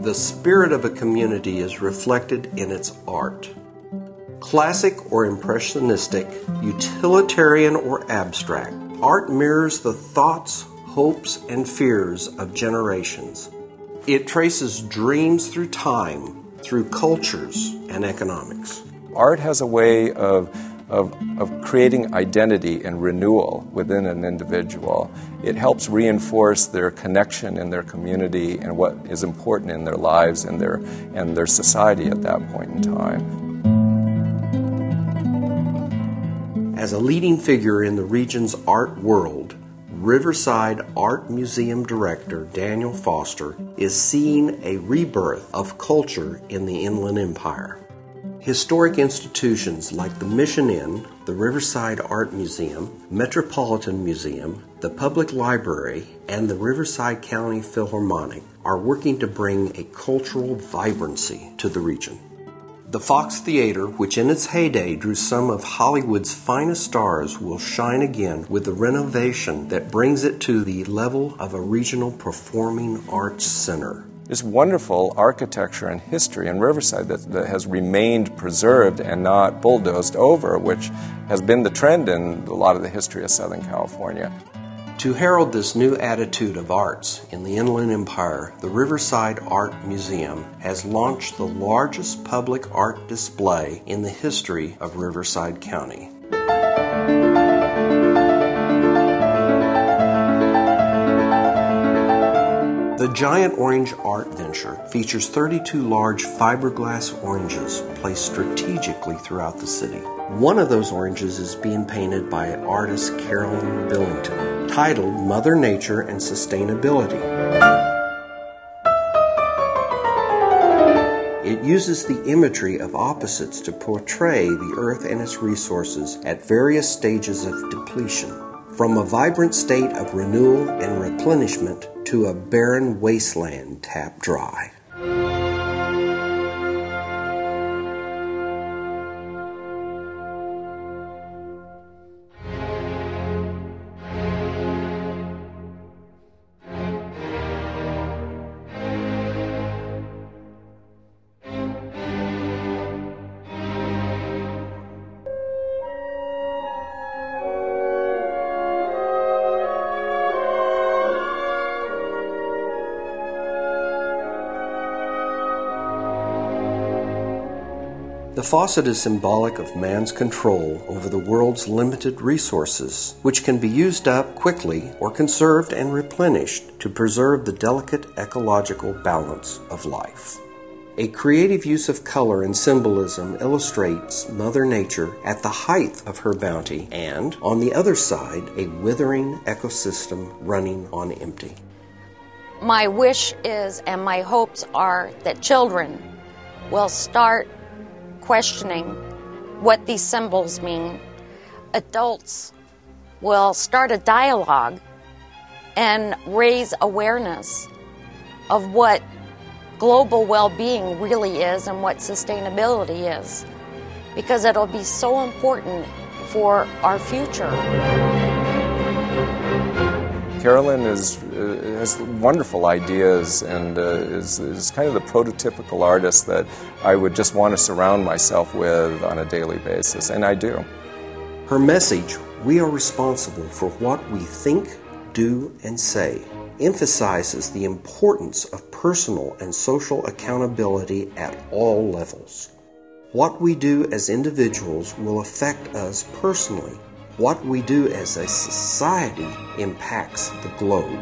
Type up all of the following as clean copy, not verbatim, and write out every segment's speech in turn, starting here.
The spirit of a community is reflected in its art. Classic or impressionistic, utilitarian or abstract, art mirrors the thoughts, hopes, and fears of generations. It traces dreams through time, through cultures and economics. Art has a way of creating identity and renewal within an individual. It helps reinforce their connection in their community and what is important in their lives and their society at that point in time. As a leading figure in the region's art world, Riverside Art Museum Director Daniel Foster is seeing a rebirth of culture in the Inland Empire. Historic institutions like the Mission Inn, the Riverside Art Museum, Metropolitan Museum, the Public Library, and the Riverside County Philharmonic are working to bring a cultural vibrancy to the region. The Fox Theater, which in its heyday drew some of Hollywood's finest stars, will shine again with a renovation that brings it to the level of a regional performing arts center. There's wonderful architecture and history in Riverside that has remained preserved and not bulldozed over, which has been the trend in a lot of the history of Southern California. To herald this new attitude of arts in the Inland Empire, the Riverside Art Museum has launched the largest public art display in the history of Riverside County. The Giant Orange Art Venture features 32 large fiberglass oranges placed strategically throughout the city. One of those oranges is being painted by artist Carolyn Billington, titled Mother Nature and Sustainability. It uses the imagery of opposites to portray the earth and its resources at various stages of depletion, from a vibrant state of renewal and replenishment to a barren wasteland tapped dry. The faucet is symbolic of man's control over the world's limited resources, which can be used up quickly or conserved and replenished to preserve the delicate ecological balance of life. A creative use of color and symbolism illustrates Mother Nature at the height of her bounty and, on the other side, a withering ecosystem running on empty. My wish is, and my hopes are, that children will start questioning what these symbols mean. Adults will start a dialogue and raise awareness of what global well-being really is and what sustainability is, because it'll be so important for our future. Carolyn has wonderful ideas and is kind of the prototypical artist that I would just want to surround myself with on a daily basis, and I do. Her message, "We are responsible for what we think, do, and say," emphasizes the importance of personal and social accountability at all levels. What we do as individuals will affect us personally. What we do as a society impacts the globe.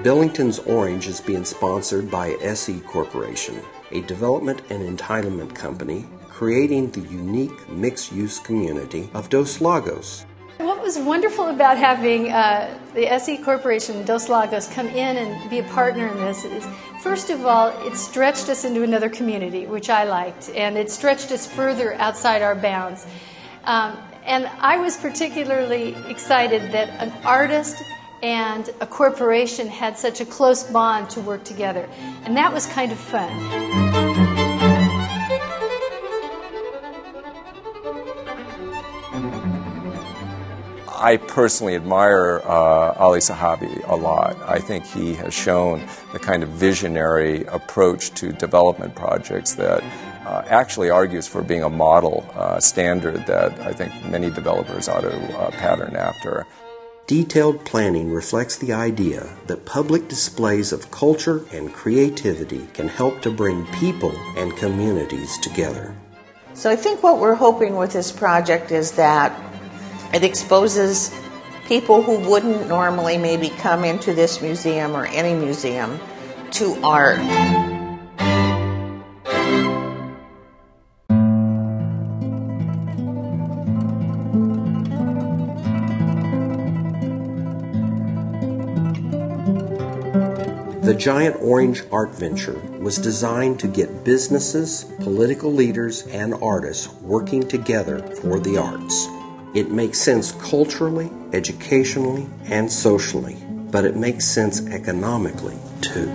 Billington's Orange is being sponsored by SE Corporation, a development and entitlement company creating the unique mixed-use community of Dos Lagos. What was wonderful about having the SE Corporation, Dos Lagos, come in and be a partner in this is, first of all, it stretched us into another community, which I liked, and it stretched us further outside our bounds. And I was particularly excited that an artist and a corporation had such a close bond to work together, and that was kind of fun. I personally admire Ali Sahabi a lot. I think he has shown the kind of visionary approach to development projects that actually argues for being a model standard that I think many developers ought to pattern after. Detailed planning reflects the idea that public displays of culture and creativity can help to bring people and communities together. So I think what we're hoping with this project is that it exposes people who wouldn't normally maybe come into this museum or any museum to art. The Giant Orange Art Venture was designed to get businesses, political leaders, and artists working together for the arts. It makes sense culturally, educationally, and socially, but it makes sense economically too.